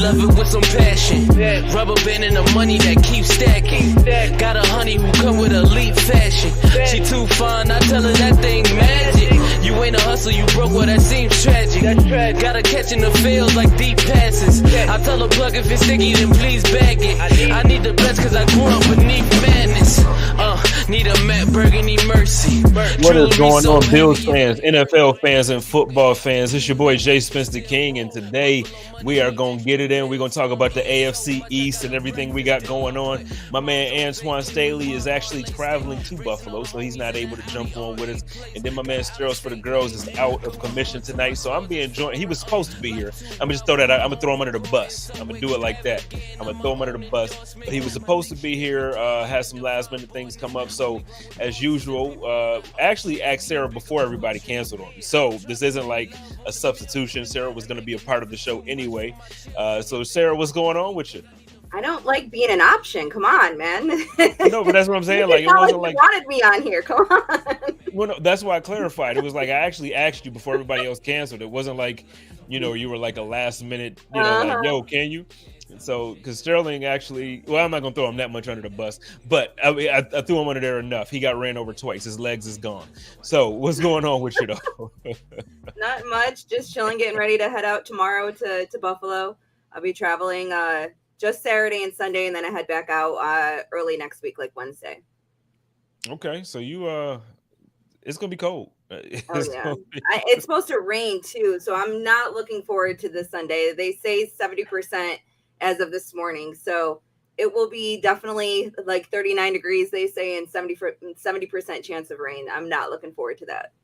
love it with some passion. Rubber band and the money that keeps stacking. Got a honey who come with elite fashion. She too fine, I tell her that thing magic. You ain't a hustle, you broke, well that seems tragic. Gotta catch in the fields like deep passes. I tell her plug if it's sticky, then please bag it. I need the best cause I grew up beneath madness. Need a Matt Burgundy mercy. What is going on, Bills fans, NFL fans, and football fans? It's your boy Jay Spence the King, and today we are going to get it in. We're going to talk about the AFC East and everything we got going on. My man Antoine Staley is actually traveling to Buffalo, so he's not able to jump on with us. And then my man Sterles for the Girls is out of commission tonight, so I'm being joined. He was supposed to be here. I'm going to just throw that out. I'm going to throw him under the bus. I'm going to do it like that. I'm going to throw him under the bus. But he was supposed to be here, had some last-minute things come up. So, as usual, actually asked Sarah before everybody canceled on me. So, this isn't like a substitution. Sarah was going to be a part of the show anyway. So, Sarah, what's going on with you? I don't like being an option. Come on, man. No, but that's what I'm saying. Like, it wasn't like you wanted me on here. Come on. Well, no, that's why I clarified. It was like I actually asked you before everybody else canceled. It wasn't like, you were like a last minute, like, yo, can you? So, because Sterling actually, well, I'm not going to throw him that much under the bus, but I threw him under there enough. He got ran over twice. His legs is gone. So, what's going on with you, though? Not much. Just chilling, getting ready to head out tomorrow to Buffalo. I'll be traveling just Saturday and Sunday, and then I head back out early next week, like Wednesday. Okay. So, it's going to be cold. It's supposed to rain, too, so I'm not looking forward to this Sunday. They say 70% as of this morning. So it will be definitely like 39 degrees, they say, and 70% chance of rain. I'm not looking forward to that.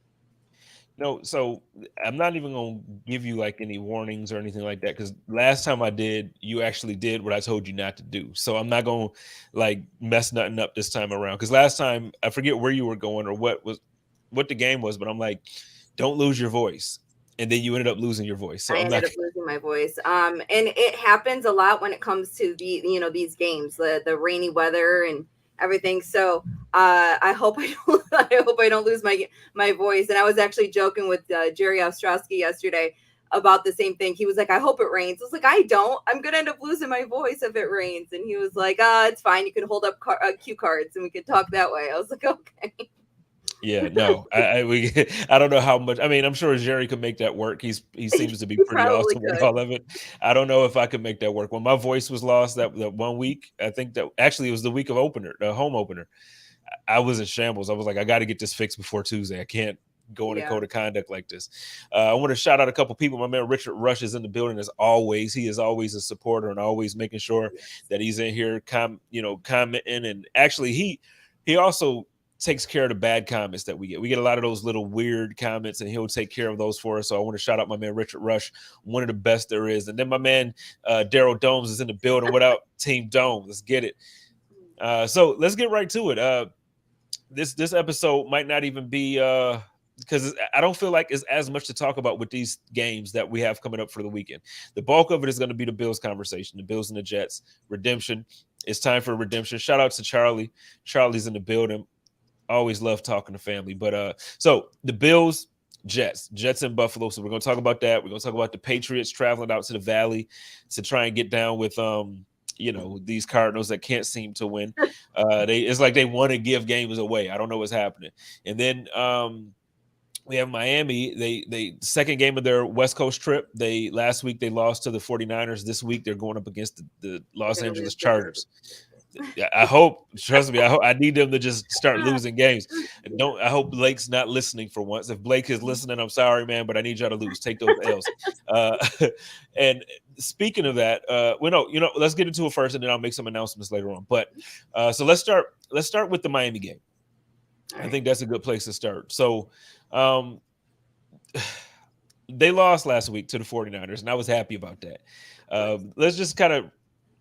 No, so I'm not even going to give you like any warnings or anything like that, because last time I did, you actually did what I told you not to do. So I'm not going to like mess nothing up this time around, because last time, I forget where you were going or what the game was, but I'm like, don't lose your voice. And then you ended up losing your voice. So I ended up losing my voice. And it happens a lot when it comes to these games, the rainy weather and everything. So I hope I don't lose my voice. And I was actually joking with Jerry Ostrowski yesterday about the same thing. He was like, I hope it rains. I was like, I don't. I'm gonna end up losing my voice if it rains. And he was like, it's fine. You can hold up cue cards and we can talk that way. I was like, okay. Yeah, no, I don't know how much. I mean, I'm sure Jerry could make that work. He seems to be pretty awesome with all of it. I don't know if I could make that work. When my voice was lost that 1 week, I think that actually it was the week of the home opener. I was in shambles. I was like, I got to get this fixed before Tuesday. I can't go in a code of conduct like this. I want to shout out a couple people. My man Richard Rush is in the building as always. He is always a supporter and always making sure that he's in here, commenting. And actually, he also takes care of the bad comments that we get. We get a lot of those little weird comments, and he'll take care of those for us. So I want to shout out my man Richard Rush, one of the best there is. And then my man Daryl Domes is in the building. What up, Team Dome? Let's get it. So let's get right to it. This episode might not even be because I don't feel like it's as much to talk about with these games that we have coming up for the weekend. The bulk of it is going to be the Bills conversation, the Bills and the Jets. Redemption. It's time for redemption. Shout out to Charlie. Charlie's in the building. Always love talking to family. But so the Bills, Jets in Buffalo. So we're going to talk about that. We're going to talk about the Patriots traveling out to the Valley to try and get down with these Cardinals that can't seem to win. It's like they want to give games away. I don't know what's happening. And then we have Miami. They second game of their West Coast trip. Last week they lost to the 49ers. This week they're going up against the Los Angeles Chargers. I hope, trust me, I need them to just start losing games. I hope Blake's not listening for once. If Blake is listening, I'm sorry, man, but I need y'all to lose. Take those L's. And speaking of that, let's get into it first, and then I'll make some announcements later on. But so let's start with the Miami game. I think that's a good place to start. So they lost last week to the 49ers, and I was happy about that. Let's just kind of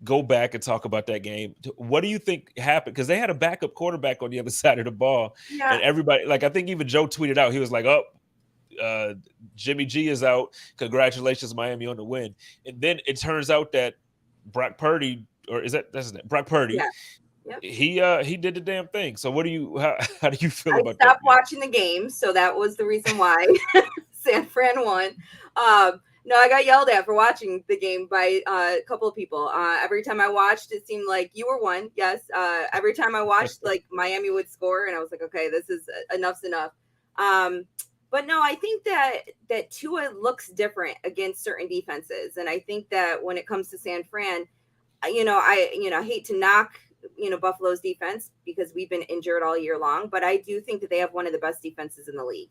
go back and talk about that game. What do you think happened? Because they had a backup quarterback on the other side of the ball. Yeah. And everybody, like, I think even Joe tweeted out, he was like, Jimmy G is out. Congratulations, Miami, on the win. And then it turns out that Brock Purdy, or that's his name? Brock Purdy. Yeah. Yep. He did the damn thing. So how do you feel about that? I stopped watching the game, so that was the reason why San Fran won. No, I got yelled at for watching the game by a couple of people. Every time I watched, it seemed like you were one. Yes. Every time I watched, like Miami would score, and I was like, okay, this is enough's enough. But no, I think that Tua looks different against certain defenses, and I think that when it comes to San Fran, I hate to knock Buffalo's defense because we've been injured all year long, but I do think that they have one of the best defenses in the league.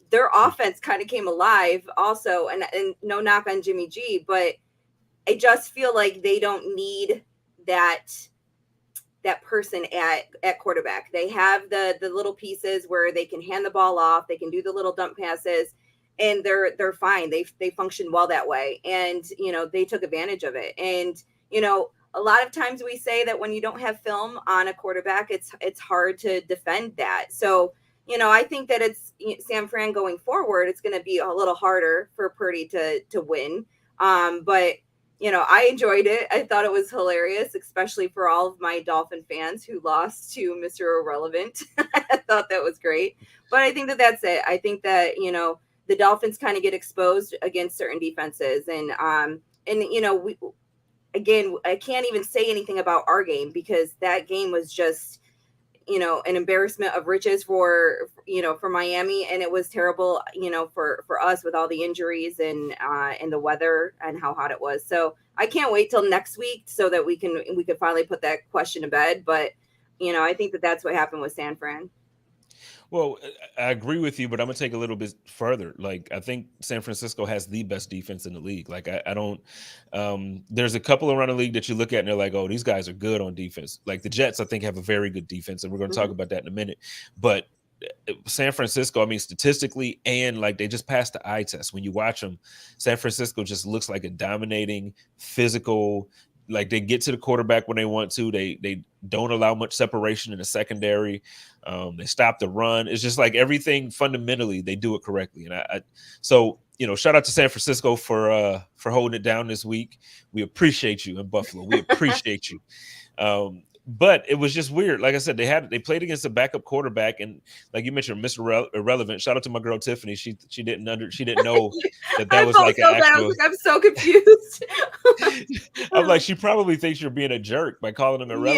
Their offense kind of came alive also, and no knock on Jimmy G, but I just feel like they don't need that person at quarterback. They have the little pieces where they can hand the ball off, they can do the little dump passes, and they're fine. They function well that way, and they took advantage of it. And a lot of times we say that when you don't have film on a quarterback, it's hard to defend that. So I think that it's San Fran going forward. It's going to be a little harder for Purdy to win. But I enjoyed it. I thought it was hilarious, especially for all of my Dolphin fans who lost to Mr. Irrelevant. I thought that was great. But I think that that's it. I think that the Dolphins kind of get exposed against certain defenses, and I can't even say anything about our game because that game was just an embarrassment of riches for Miami, and it was terrible for us with all the injuries and the weather and how hot it was. So I can't wait till next week so that we can finally put that question to bed. But I think that that's what happened with San Fran. Well, I agree with you, but I'm gonna take a little bit further. Like, I think San Francisco has the best defense in the league. Like, I don't. There's a couple around the league that you look at and they're like, oh, these guys are good on defense. Like the Jets, I think have a very good defense, and we're going to talk about that in a minute. But San Francisco, I mean, statistically, and like they just passed the eye test. When you watch them, San Francisco just looks like a dominating, physical. Like they get to the quarterback when they want to. They don't allow much separation in the secondary. They stop the run. It's just like everything fundamentally they do it correctly. And so shout out to San Francisco for holding it down this week. We appreciate you in Buffalo. We appreciate you. But it was just weird. Like I said, they played against a backup quarterback, and like you mentioned, Mr. Irrelevant. Shout out to my girl Tiffany. She didn't know that was like an actual. I'm so confused. I'm like, she probably thinks you're being a jerk by calling him irrelevant.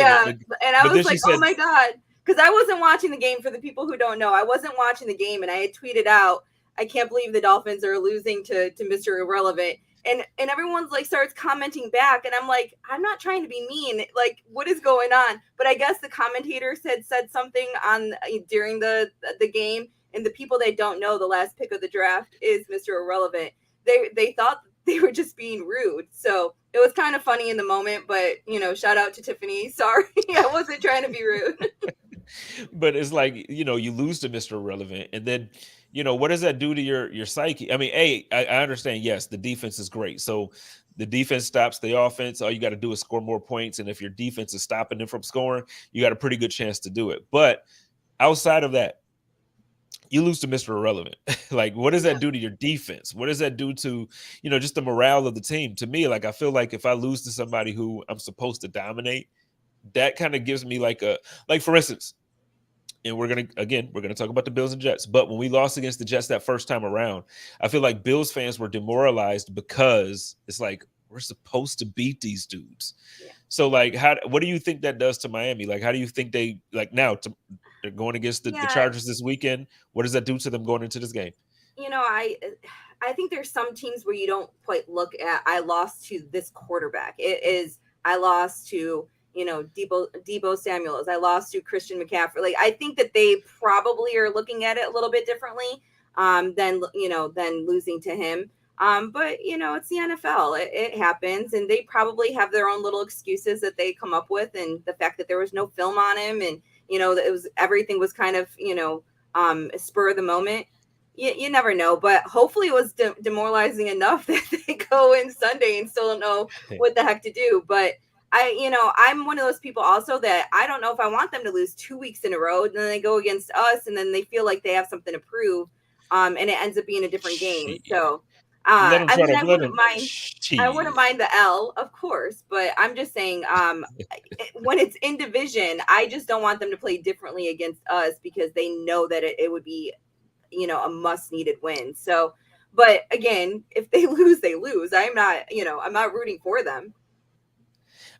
Yeah, and I was like, oh my god, because I wasn't watching the game. For the people who don't know, I wasn't watching the game, and I had tweeted out, I can't believe the Dolphins are losing to Mr. Irrelevant. And everyone's like starts commenting back, and I'm like, I'm not trying to be mean. Like, what is going on? But I guess the commentators had said something during the game, and the people that don't know, the last pick of the draft is Mr. Irrelevant. They thought they were just being rude, so it was kind of funny in the moment. But shout out to Tiffany. Sorry, I wasn't trying to be rude. But it's like you lose to Mr. Irrelevant, and then. What does that do to your psyche? I mean, I understand. Yes, the defense is great. So the defense stops the offense. All you got to do is score more points. And if your defense is stopping them from scoring, you got a pretty good chance to do it. But outside of that, you lose to Mr. Irrelevant. Like, what does that do to your defense? What does that do to, just the morale of the team? To me, like, I feel like if I lose to somebody who I'm supposed to dominate, that kind of gives me like for instance, and we're going to talk about the Bills and Jets. But when we lost against the Jets that first time around, I feel like Bills fans were demoralized because it's like, we're supposed to beat these dudes. Yeah. So like, what do you think that does to Miami? Like, how do you think they're going against the Chargers this weekend? What does that do to them going into this game? I think there's some teams where you don't quite look at, I lost to this quarterback. It is, I lost to, Deebo Samuels. I lost to Christian McCaffrey. Like, I think that they probably are looking at it a little bit differently than losing to him. But it's the NFL. It happens, and they probably have their own little excuses that they come up with, and the fact that there was no film on him, and that everything was kind of spur of the moment. You never know, but hopefully it was demoralizing enough that they go in Sunday and still don't know what the heck to do. But I'm one of those people also that I don't know if I want them to lose 2 weeks in a row, and then they go against us, and then they feel like they have something to prove, and it ends up being a different game. So, I wouldn't mind the L, of course, but I'm just saying, when it's in division, I just don't want them to play differently against us because they know that it would be, a must needed win. So, But again, if they lose, they lose. I'm not rooting for them.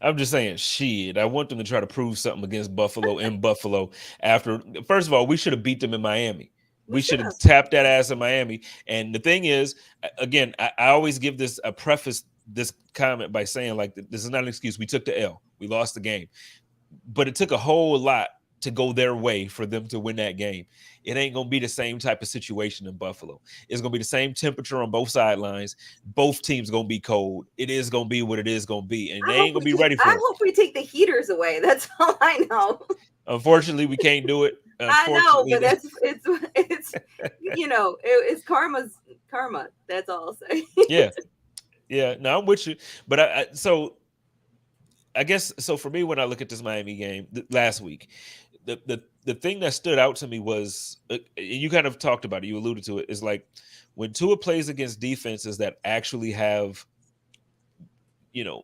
I'm just saying, shit. I want them to try to prove something against Buffalo in Buffalo. After, first of all, we should have beat them in Miami. We We should should have have. tapped that ass in Miami. And the thing is, again, I always give this a preface this comment by saying, like, this is not an excuse. We took the L. We lost the game, but it took a whole lot to go their way for them to win that game. It ain't gonna be the same type of situation in Buffalo. It's gonna be the same temperature on both sidelines. Both teams gonna be cold. It is gonna be what it is gonna be, and they ain't gonna be ready I for it. hope we take the heaters away. That's all I know. Unfortunately, we can't do it. I know, but Unfortunately, it's it's karma. That's all I'll say. yeah, yeah. No, I'm with you, but so I guess so for me when I look at this Miami game last week, the thing that stood out to me was you kind of talked about it, you alluded to it, is like when Tua plays against defenses that actually have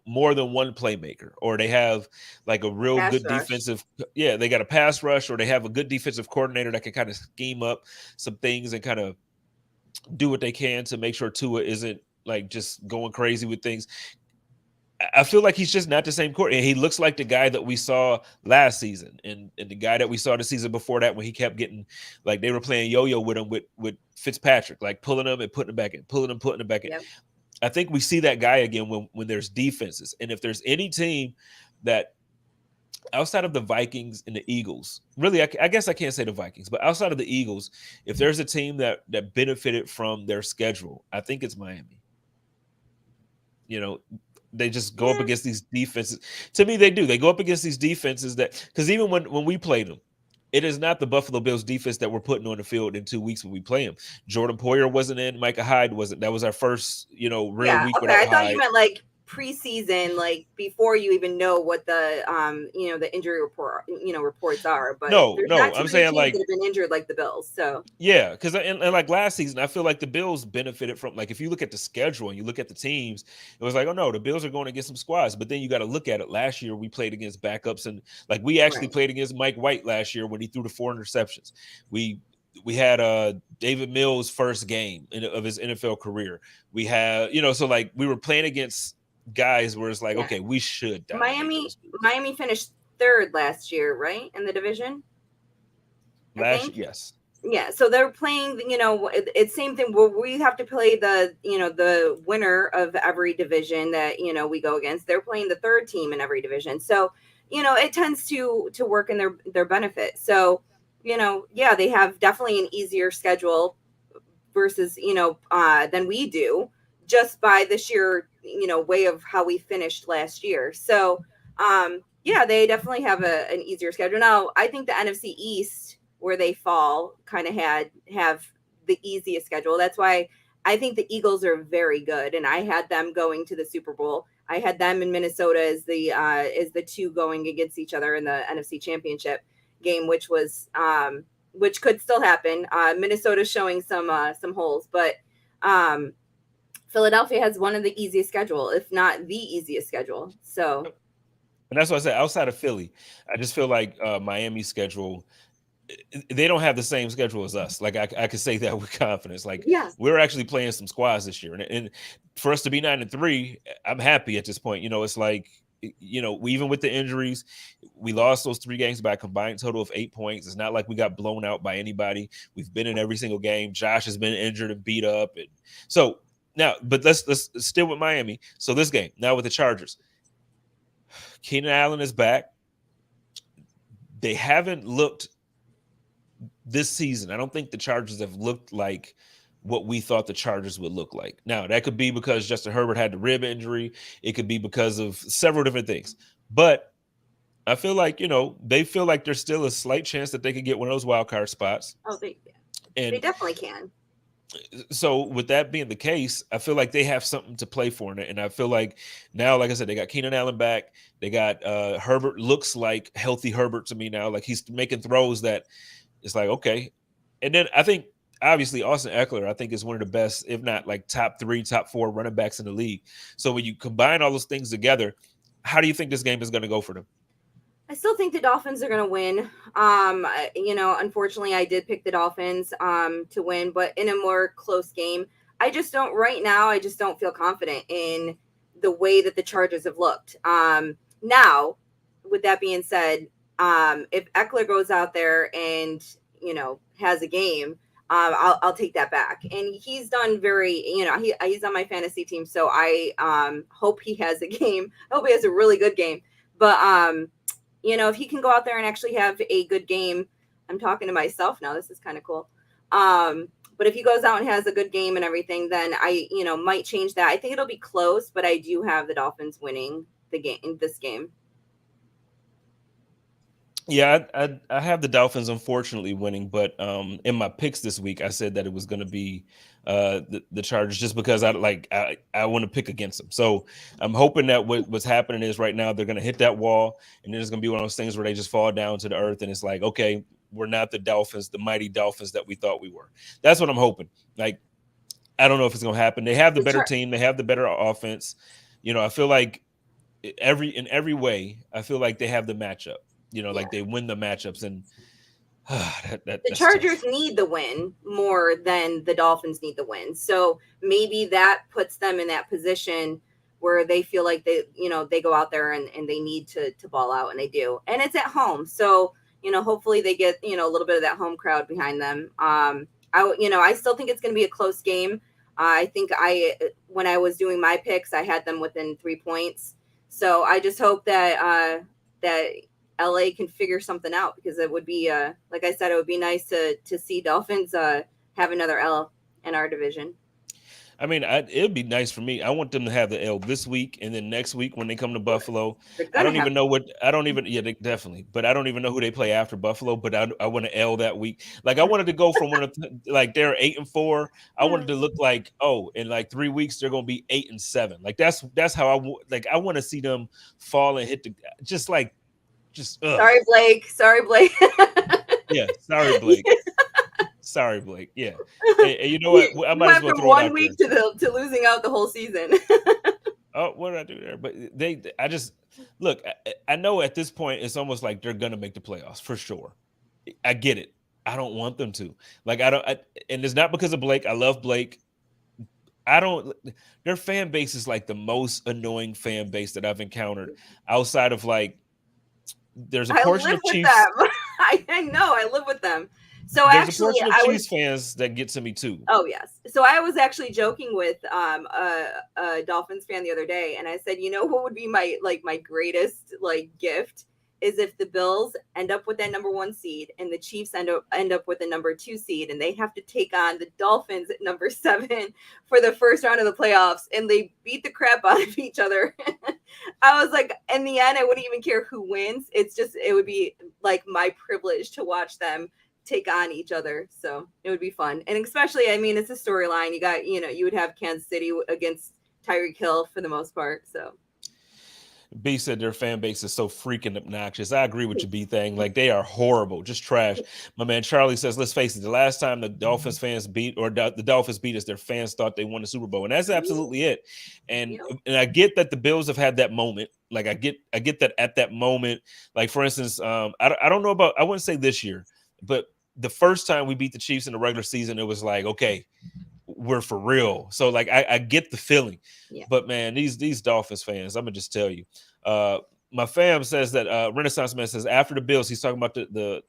more than one playmaker, or they have like a real Pass good rush. defensive, yeah, they got a pass rush, or they have a good defensive coordinator that can kind of scheme up some things and kind of do what they can to make sure Tua isn't like just going crazy with things. I feel like he's just not the same court. And he looks like the guy that we saw last season and the guy that we saw the season before that when he kept getting like they were playing yo-yo with him with Fitzpatrick, like pulling him and putting him back in, pulling him, putting him back in. Yep. I think we see that guy again when there's defenses. And if there's any team that outside of the Vikings and the Eagles, really, I guess I can't say the Vikings, but outside of the Eagles, if there's a team that benefited from their schedule, I think it's Miami. They just go up Yeah. against these defenses. To me, they do. They go up against these defenses that because even when we played them, it is not the Buffalo Bills defense that we're putting on the field in 2 weeks when we play them. Jordan Poyer wasn't in. Micah Hyde wasn't. That was our first, real Yeah. week Okay. without I thought you Hyde. meant like preseason, like before you even know what the injury reports are. But No, there's no, not too I'm many saying teams that like have been injured like the Bills. So yeah, because and like last season, I feel like the Bills benefited from like if you look at the schedule and you look at the teams, it was like, oh no, the Bills are going to get some squads. But then you got to look at it. Last year we played against backups, and like we actually right. played against Mike White last year when he threw the 4 interceptions. We had David Mills' first game of his NFL career. We had so like we were playing against guys where it's like, Yeah. okay, we should dominate Miami those dudes. Miami finished third last year, right, in the division. I think. Yes. Yeah, so they're playing. It's same thing. Where we have to play the winner of every division that we go against. They're playing the third team in every division, so it tends to work in their benefit. So yeah, they have definitely an easier schedule versus than we do, just by the sheer way of how we finished last year. So yeah, they definitely have an easier schedule. Now I think the NFC East, where they fall, kind of have the easiest schedule. That's why I think the Eagles are very good, and I had them going to the Super Bowl. I had them in Minnesota as the two going against each other in the NFC Championship game, which could still happen. Minnesota's showing some holes, but Philadelphia has one of the easiest schedule, if not the easiest schedule. So, and that's why I said outside of Philly, I just feel like Miami's schedule, they don't have the same schedule as us. Like I could say that with confidence. Like yeah, we're actually playing some squads this year, and for us to be 9-3, I'm happy at this point. It's like we, even with the injuries, we lost those 3 games by a combined total of 8 points. It's not like we got blown out by anybody. We've been in every single game. Josh has been injured and beat up, and so now, but let's still with Miami. So this game now with the Chargers, Keenan Allen is back. They haven't looked this season. I don't think the Chargers have looked like what we thought the Chargers would look like. Now, that could be because Justin Herbert had the rib injury. It could be because of several different things. But I feel like, they feel like there's still a slight chance that they could get one of those wild card spots. oh, they And definitely can. so with that being the case, I feel like they have something to play for in it. And I feel like now, like I said, they got Keenan Allen back. They got Herbert, looks like healthy Herbert to me now. Like he's making throws that it's like, okay. And then I think obviously Austin Eckler, I think, is one of the best, if not like top 3, top 4 running backs in the league. So when you combine all those things together, how do you think this game is going to go for them? I still think the Dolphins are going to win. Unfortunately, I did pick the Dolphins to win, but in a more close game. I just don't right now. I just don't feel confident in the way that the Chargers have looked. Now, with that being said, if Eckler goes out there and has a game, I'll take that back. And he's done very, he's on my fantasy team, so I hope he has a game. I hope he has a really good game. But if he can go out there and actually have a good game, I'm talking to myself now. This is kind of cool. But if he goes out and has a good game and everything, then I, might change that. I think it'll be close, but I do have the Dolphins winning this game. Yeah, I have the Dolphins unfortunately winning, but in my picks this week, I said that it was going to be the Chargers just because I want to pick against them. So I'm hoping that what's happening is right now they're going to hit that wall, and then it's going to be one of those things where they just fall down to the earth, and it's like, okay, we're not the Dolphins, the mighty Dolphins that we thought we were. That's what I'm hoping. Like, I don't know if it's going to happen. They have the better team. They have the better offense. I feel like in every way, I feel like they have the matchup. Like they win the matchups, and the Chargers need the win more than the Dolphins need the win. So maybe that puts them in that position where they feel like they go out there and they need to ball out, and they do. And it's at home. So, hopefully they get, a little bit of that home crowd behind them. I still think it's going to be a close game. I think when I was doing my picks, I had them within 3 points. So I just hope that LA can figure something out, because it would be, like I said, it would be nice to see Dolphins have another L in our division. I mean, it'd be nice for me. I want them to have the L this week, and then next week when they come to Buffalo, I don't even know definitely, but I don't even know who they play after Buffalo, but I want to L that week. Like, I wanted to go from like they're 8-4. I wanted to look like, in like 3 weeks, they're going to be 8-7. Like that's how I want to see them fall and hit Sorry, Blake. Yeah. Sorry, Blake. Sorry, Blake. Yeah. And you know what? I might as well throw throw it out 1 week to losing out the whole season. Oh, what did I do there? But I just look. I know at this point it's almost like they're gonna make the playoffs for sure. I get it. I don't want them to. Like and it's not because of Blake. I love Blake. Their fan base is like the most annoying fan base that I've encountered outside of like. There's a portion of Chiefs. I know. I live with them. So there's actually, a portion of Chiefs fans that get to me too. Oh yes. So I was actually joking with a Dolphins fan the other day, and I said, what would be my greatest gift is if the Bills end up with that number 1 seed and the Chiefs end up with a number 2 seed, and they have to take on the Dolphins at number 7 for the first round of the playoffs, and they beat the crap out of each other. I was like, in the end, I wouldn't even care who wins. It would be like my privilege to watch them take on each other. So it would be fun. And especially, I mean, it's a storyline. You got, you would have Kansas City against Tyreek Hill for the most part. So B said their fan base is so freaking obnoxious. I agree with you, B thing. Like, they are horrible, just trash. My man Charlie says, let's face it, the last time the Dolphins fans beat the Dolphins beat us, their fans thought they won the Super Bowl. And that's absolutely it. And I get that the Bills have had that moment. Like, I get that at that moment. Like, for instance, I don't know about, I wouldn't say this year, but the first time we beat the Chiefs in the regular season, it was like, okay, we're for real. So like I get the feeling. But man, these Dolphins fans, I'm gonna just tell you. My fam says that Renaissance Man says after the Bills, he's talking about the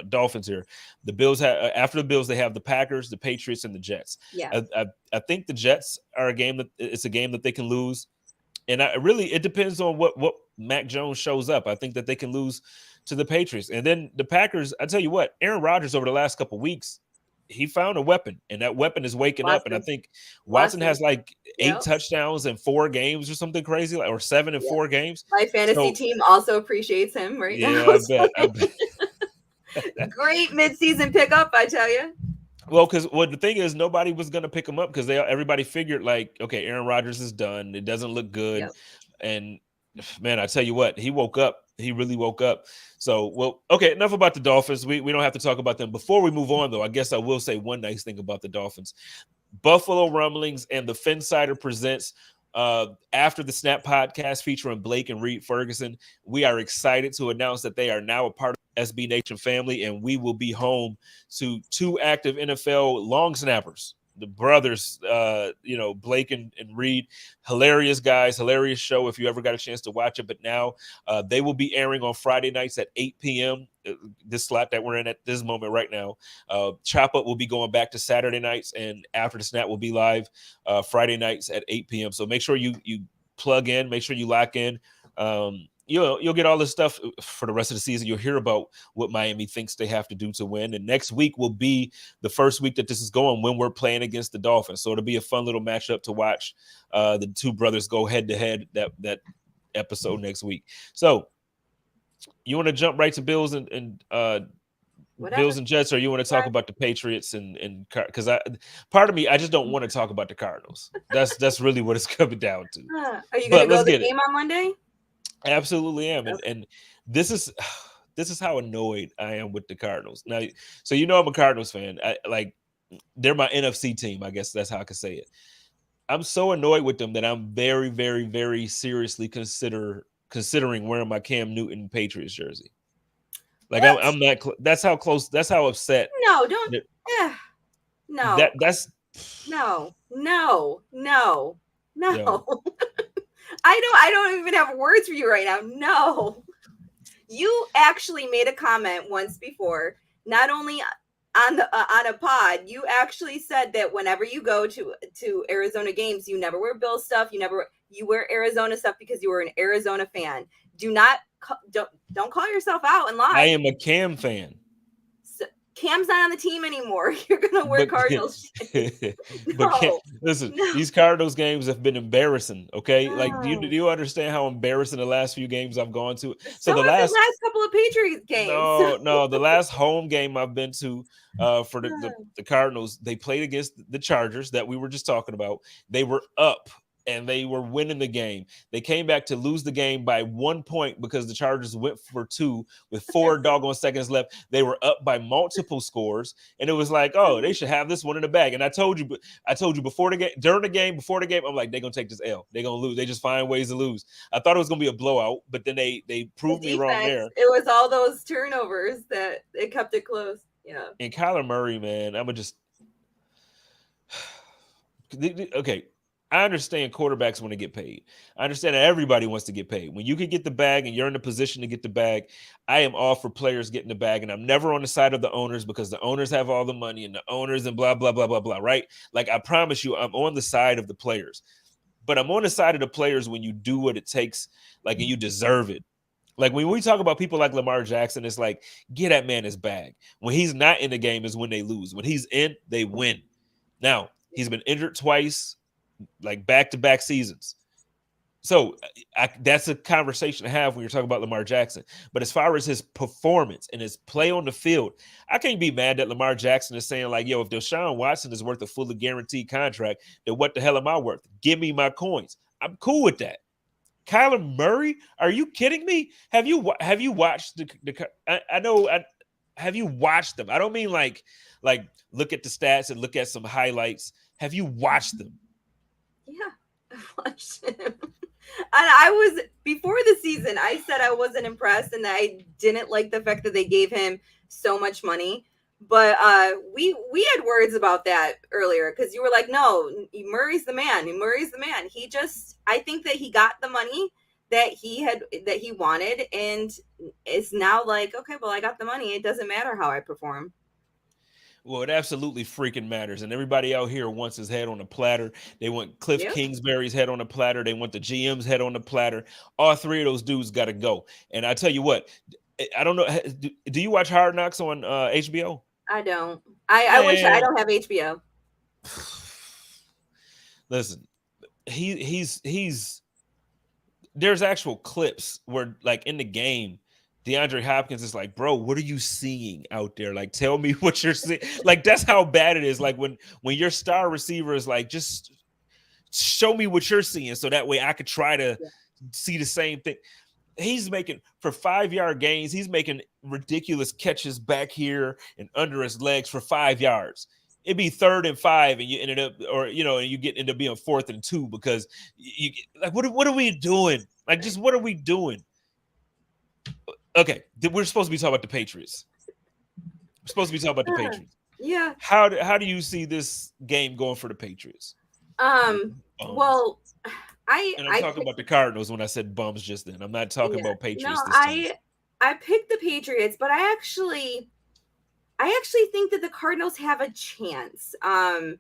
Dolphins here. The Bills after the Bills, they have the Packers, the Patriots, and the Jets. Yeah. I think the Jets are a game that they can lose. And it depends on what Mac Jones shows up. I think that they can lose to the Patriots. And then the Packers, I tell you what, Aaron Rodgers over the last couple of weeks, he found a weapon, and that weapon is waking up. And I think Watson has like 8 touchdowns in 4 games or something crazy, or 7 in 4 games. My fantasy team also appreciates him right now. I bet. Great midseason pickup, I tell you. Well, because the thing is, nobody was going to pick him up because everybody figured like, okay, Aaron Rodgers is done. It doesn't look good. And man, I tell you what, he woke up. He really woke up. So, well, okay, enough about the Dolphins. We don't have to talk about them. Before we move on, though, I guess I will say one nice thing about the Dolphins. Buffalo Rumblings and the Finsider presents After the Snap podcast featuring Blake and Reed Ferguson. We are excited to announce that they are now a part of SB Nation family, and we will be home to 2 active NFL long snappers the brothers, Blake and Reed, hilarious guys, hilarious show if you ever got a chance to watch it. But now they will be airing on Friday nights at 8 p.m. This slot that we're in at this moment right now. Chop Up will be going back to Saturday nights, and After the Snap will be live Friday nights at 8 p.m. So make sure you plug in, make sure you lock in. You'll get all this stuff for the rest of the season. You'll hear about what Miami thinks they have to do to win. And next week will be the first week that this is going when we're playing against the Dolphins. So it'll be a fun little matchup to watch the two brothers go head to head that episode next week. So you want to jump right to Bills and Bills and Jets, or you want to talk about the Patriots and because part of me, I just don't want to talk about the Cardinals. That's really what it's coming down to. Are you going to go to the game on Monday? Absolutely am. And this is how annoyed I am with the Cardinals. Now, so I'm a Cardinals fan. They're my NFC team. I guess that's how I could say it. I'm so annoyed with them that I'm very, very, very seriously considering wearing my Cam Newton Patriots jersey. I'm not. That's how close. That's how upset. No, don't. No. That's. No. Yeah. I don't even have words for you right now. No. You actually made a comment once before, not only on a pod, you actually said that whenever you go to Arizona games, you never wear Bill stuff. You wear Arizona stuff because you were an Arizona fan. Don't call yourself out and lie. I am a Cam fan. Cam's not on the team anymore. You're gonna wear Cardinals. Listen, these Cardinals games have been embarrassing. Okay, do you understand how embarrassing the last few games I've gone to? So the last couple of Patriots games. No, the last home game I've been to for the Cardinals, they played against the Chargers that we were just talking about. They were up and they were winning the game. They came back to lose the game by 1 point because the Chargers went for 2 with 4 doggone seconds left. They were up by multiple scores, and it was like, oh, they should have this one in the bag. And I told you before the game, during the game, before the game, I'm like, they're gonna take this L. They're gonna lose. They just find ways to lose. I thought it was gonna be a blowout, but then they proved me wrong there. It was all those turnovers that it kept it close. Yeah. And Kyler Murray, man, I'm just okay. I understand quarterbacks want to get paid. I understand that everybody wants to get paid. When you can get the bag and you're in a position to get the bag, I am all for players getting the bag. And I'm never on the side of the owners because the owners have all the money and the owners and blah, blah, blah, blah, blah, right? Like, I promise you, I'm on the side of the players. But I'm on the side of the players when you do what it takes, and you deserve it. Like, when we talk about people like Lamar Jackson, it's like, get that man his bag. When he's not in the game is when they lose. When he's in, they win. Now, he's been injured twice, back-to-back seasons. So that's a conversation to have when you're talking about Lamar Jackson. But as far as his performance and his play on the field, I can't be mad that Lamar Jackson is saying, if Deshaun Watson is worth a fully guaranteed contract, then what the hell am I worth? Give me my coins. I'm cool with that. Kyler Murray? Are you kidding me? Have you watched have you watched them? I don't mean like look at the stats and look at some highlights. Have you watched them? Yeah, I watched him. And before the season, I said I wasn't impressed and that I didn't like the fact that they gave him so much money. But we had words about that earlier because you were like, no, Murray's the man. Murray's the man. I think that he got the money that he wanted and is now like, okay, well, I got the money. It doesn't matter how I perform. Well, it absolutely freaking matters. And everybody out here wants his head on a platter. They want Cliff Kingsbury's head on a platter. They want the GM's head on a platter. All 3 of those dudes got to go. And I tell you what, I don't know. Do you watch Hard Knocks on HBO? I don't. I wish I don't have HBO. Listen, he's there's actual clips where in the game, DeAndre Hopkins is like, bro, what are you seeing out there? Tell me what you're seeing. That's how bad it is. When your star receiver is just show me what you're seeing so that way I could try to see the same thing. He's making, for 5-yard gains, he's making ridiculous catches back here and under his legs for 5 yards. It'd be 3rd and 5 and you ended up, or, and you end up being 4th and 2 because you what are we doing? What are we doing? Okay, we're supposed to be talking about the Patriots. Yeah. How do you see this game going for the Patriots? Well, And I'm talking about the Cardinals when I said bums just then. I'm not talking about no, Patriots this time. I picked the Patriots, but I actually think that the Cardinals have a chance to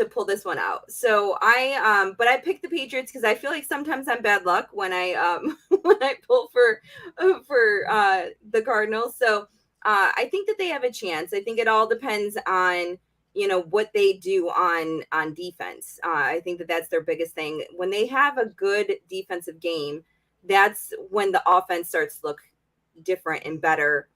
pull this one out. So but I picked the Patriots because I feel like sometimes I'm bad luck when I when I pull for the Cardinals. So I think that they have a chance. I think it all depends on what they do on defense. I think that that's their biggest thing. When they have a good defensive game, that's when the offense starts to look different and better,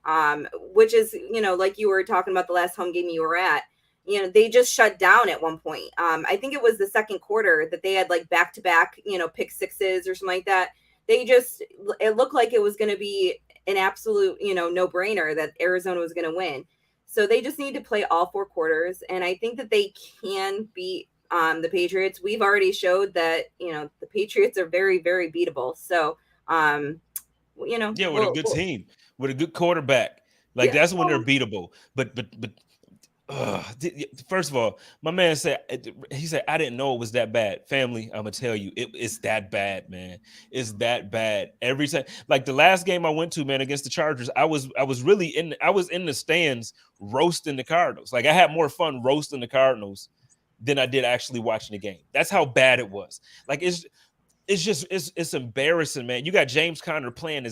which is like you were talking about the last home game you were at. They just shut down at one point. I think it was the second quarter that they had like back-to-back pick sixes or something like that. It looked like it was going to be an absolute no-brainer that Arizona was going to win. So they just need to play all four quarters, and I think that they can beat the Patriots. We've already showed that the Patriots are very, very beatable. So yeah, with a good team, with a good quarterback, like that's when they're beatable. But first of all, my man said, he said, I didn't know it was that bad. Family, I'm gonna tell you, it's that bad, man. It's that bad every time. Like the last game I went to, man, against the Chargers, I was in the stands roasting the Cardinals. Like I had more fun roasting the Cardinals than I did actually watching the game. That's how bad it was. Like it's embarrassing, man. You got James Conner playing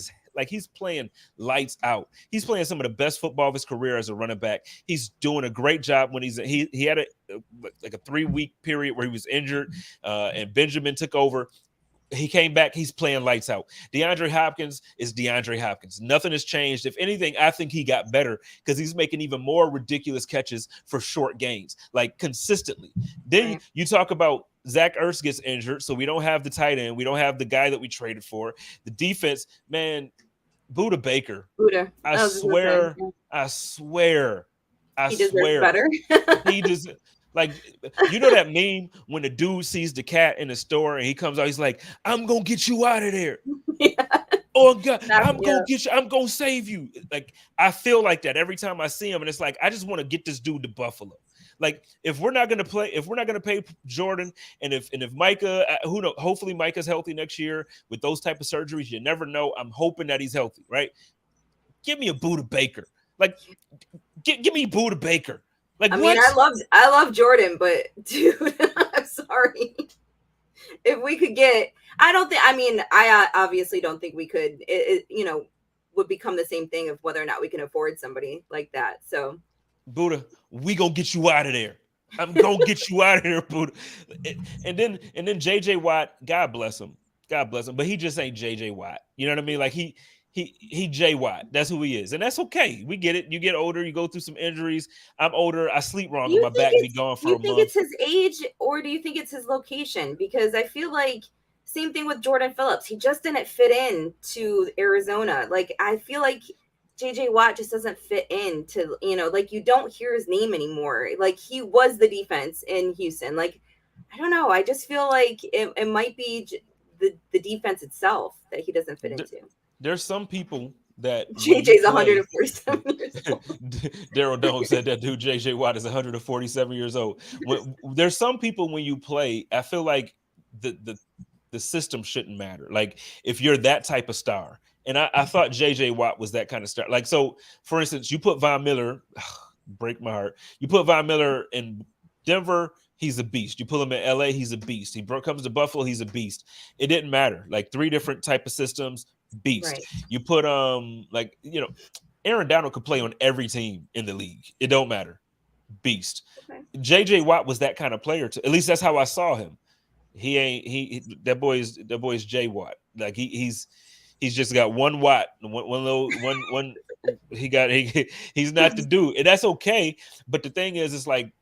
he's playing lights out. He's playing some of the best football of his career as a running back. He's doing a great job when he had a 3-week period where he was injured, and Benjamin took over. He came back. He's playing lights out. DeAndre Hopkins is DeAndre Hopkins. Nothing has changed. If anything, I think he got better because he's making even more ridiculous catches for short gains, like consistently. Then you talk about Zach Ertz gets injured, so we don't have the tight end. We don't have the guy that we traded for. The defense, man, Buda Baker. I swear. He deserves better. He does. Like, that meme when the dude sees the cat in the store and he comes out, he's like, I'm going to get you out of there. Yeah. Oh, God, I'm going to get you. I'm going to save you. Like, I feel like that every time I see him. And it's like, I just want to get this dude to Buffalo. Like, if we're not going to pay Jordan, and if Micah, who knows, hopefully Micah's healthy next year with those type of surgeries, you never know. I'm hoping that he's healthy, right? Give me a Buda Baker. Like, give me Buda Baker. Like, I mean, I love Jordan, but dude, I'm sorry. If we could get, I obviously don't think we could, it would become the same thing of whether or not we can afford somebody like that. So Buddha, we gonna get you out of there. I'm gonna get you out of there, Buddha. And then JJ Watt, God bless him, but he just ain't JJ Watt. You know what I mean? Like he J Watt. That's who he is, and that's okay. We get it. You get older, you go through some injuries. I'm older. I sleep wrong, and my back be gone for a month. Do you think it's his age, or do you think it's his location? Because I feel like same thing with Jordan Phillips. He just didn't fit in to Arizona. Like I feel like JJ Watt just doesn't fit in to like you don't hear his name anymore. Like he was the defense in Houston. Like I don't know. I just feel like it might be the defense itself that he doesn't fit into. There's some people that JJ's 147 years old. Daryl Doan said that dude JJ Watt is 147 years old. There's some people when you play, I feel like the system shouldn't matter. Like if you're that type of star, and I thought JJ Watt was that kind of star. Like so, for instance, you put Von Miller, break my heart. You put Von Miller in Denver. He's a beast. You pull him in LA, he's a beast. He comes to Buffalo, he's a beast. It didn't matter. Like 3 different type of systems, beast. Right. You put Aaron Donald could play on every team in the league. It don't matter. Beast. Okay. JJ Watt was that kind of player too. At least that's how I saw him. That boy is J Watt. Like he's just got 1 watt, one he's not the dude. And that's okay. But the thing is, it's like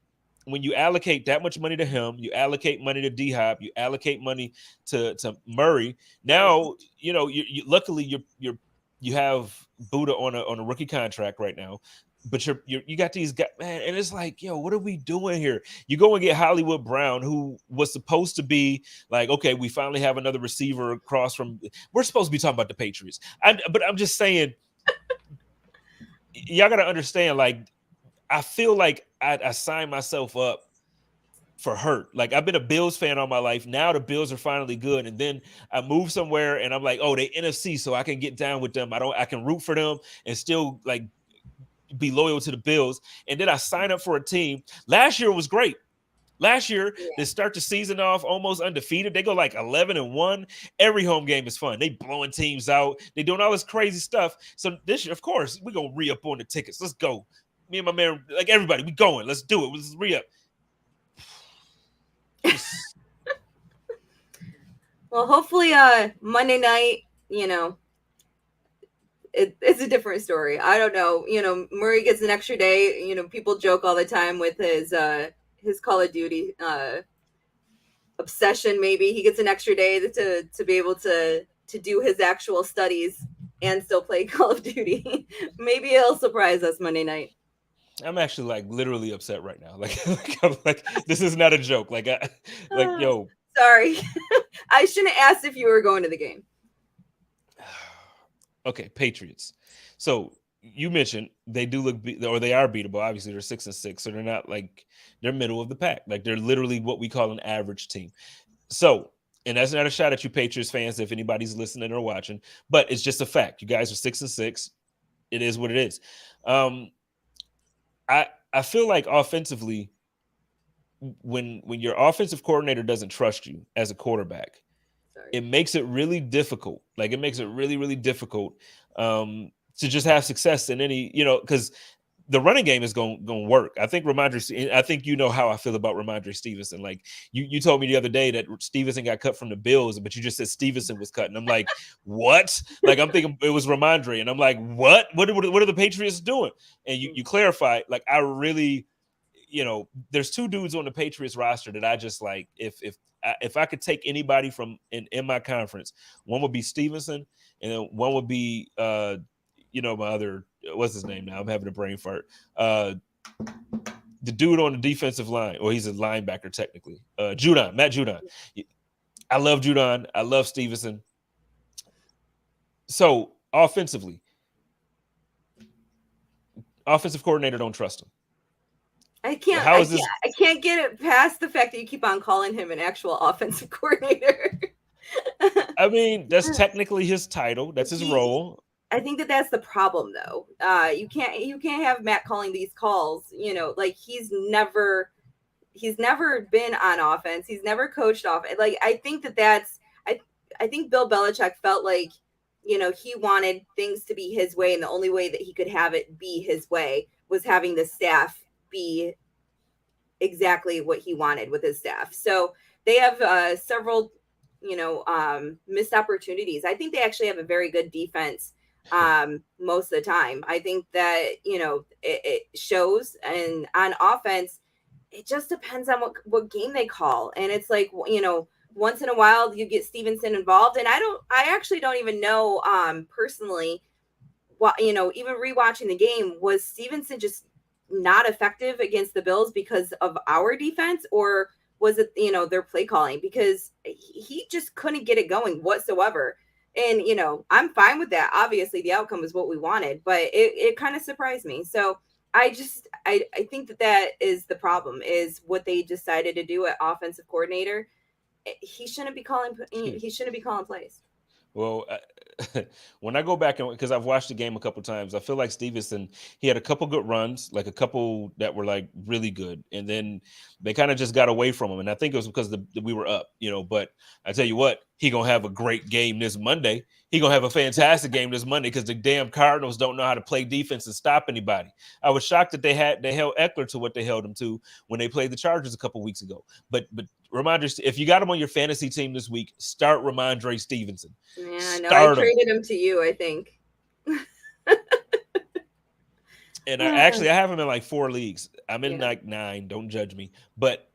when you allocate that much money to him, you allocate money to D-Hop, you allocate money to Murray. Now, you luckily you have Buddha on a rookie contract right now, but you got these guys, man, and it's like, what are we doing here? You go and get Hollywood Brown, who was supposed to be like, okay, we finally have another receiver across from. We're supposed to be talking about the Patriots, but I'm just saying, y'all got to understand, like, I feel like I signed myself up for hurt. Like I've been a Bills fan all my life. Now the Bills are finally good. And then I move somewhere and I'm like, oh, they NFC, so I can get down with them. I can root for them and still like be loyal to the Bills. And then I sign up for a team. Last year was great. Last year, they start the season off almost undefeated. They go like 11-1. Every home game is fun. They blowing teams out. They doing all this crazy stuff. So this year, of course, we're going to re-up on the tickets. Let's go. Me and my man, like everybody, we going. Let's do it. Let's re-up. Well, hopefully Monday night, it's a different story. I don't know. Murray gets an extra day. People joke all the time with his Call of Duty obsession. Maybe he gets an extra day to be able to do his actual studies and still play Call of Duty. Maybe it'll surprise us Monday night. I'm actually like literally upset right now. I'm like this is not a joke. Yo. Sorry, I shouldn't have asked if you were going to the game. Okay, Patriots. So you mentioned they do look or they are beatable. Obviously, they're 6-6, so they're not like they're middle of the pack. Like they're literally what we call an average team. So, and that's not a shot at you Patriots fans if anybody's listening or watching, but it's just a fact. You guys are 6-6. It is what it is. I feel like offensively, when your offensive coordinator doesn't trust you as a quarterback, it makes it really difficult. Like it makes it really, really difficult to just have success in any, because the running game is going to work. I think I think you know how I feel about Ramondre Stevenson. Like you told me the other day that Stevenson got cut from the Bills, but you just said Stevenson was cut. And I'm like, what? Like, I'm thinking it was Ramondre. And I'm like, what? What are the Patriots doing? And you clarify, like, I really, there's two dudes on the Patriots roster that I just like, if I could take anybody from in my conference, one would be Stevenson, and then one would be, my other, what's his name now? I'm having a brain fart. The dude on the defensive line, or he's a linebacker technically. Matt Judon. I love Judon. I love Stevenson. So offensive coordinator don't trust him. I can't get it past the fact that you keep on calling him an actual offensive coordinator. I mean, that's technically his title. That's his role. I think that's the problem, though. You can't have Matt calling these calls. Like he's never been on offense. He's never coached off. Like I think I think Bill Belichick felt like he wanted things to be his way, and the only way that he could have it be his way was having the staff be exactly what he wanted with his staff. So they have several missed opportunities. I think they actually have a very good defense most of the time. I think that it shows, and on offense it just depends on what game they call. And it's like once in a while you get Stevenson involved, and I actually don't even know personally what even rewatching the game, was Stevenson just not effective against the Bills because of our defense, or was it their play calling? Because he just couldn't get it going whatsoever. And I'm fine with that. Obviously the outcome is what we wanted, but it kind of surprised me. So I think that is the problem, is what they decided to do at offensive coordinator. He shouldn't be calling plays. Well, when I go back and because I've watched the game a couple times, I feel like Stevenson, he had a couple good runs, like a couple that were like really good, and then they kind of just got away from him. And I think it was because we were up, But I tell you what, he gonna have a great game this Monday. He gonna have a fantastic game this Monday because the damn Cardinals don't know how to play defense and stop anybody. I was shocked that they held Eckler to what they held him to when they played the Chargers a couple weeks ago. But Ramondre, if you got him on your fantasy team this week, start Ramondre Stevenson. Yeah, no, I traded him to you, I think. And I have him in like 4 leagues. I'm in like 9. Don't judge me, but